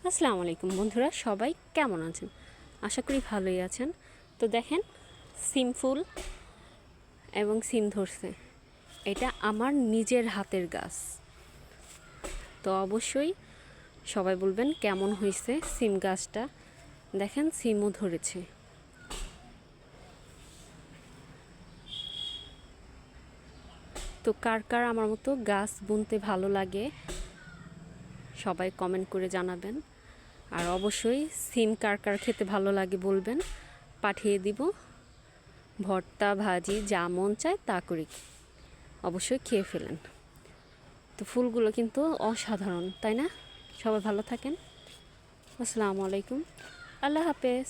আসসালামু আলাইকুম বন্ধুরা, সবাই কেমন আছেন? আশা করি ভালোই আছেন। তো দেখেন, সিম ফুল এবং সিম ধরছে। এটা আমার নিজের হাতের গাছ। তো অবশ্যই সবাই বলবেন কেমন হয়েছে সিম গাছটা। দেখেন, সিমও ধরেছে। তো কার কার আমার মতো গাছ বুনতে ভালো লাগে সবাই কমেন্ট করে জানাবেন। আর অবশ্যই সিম কার কার খেতে ভালো লাগে বলবেন, পাঠিয়ে দিব। ভর্তা ভাজি যা মন চায় তা করি, অবশ্যই খেয়ে ফেলেন। তো ফুলগুলো কিন্তু অসাধারণ, তাই না? সবাই ভালো থাকেন। আসসালামু আলাইকুম, আল্লাহ হাফেজ।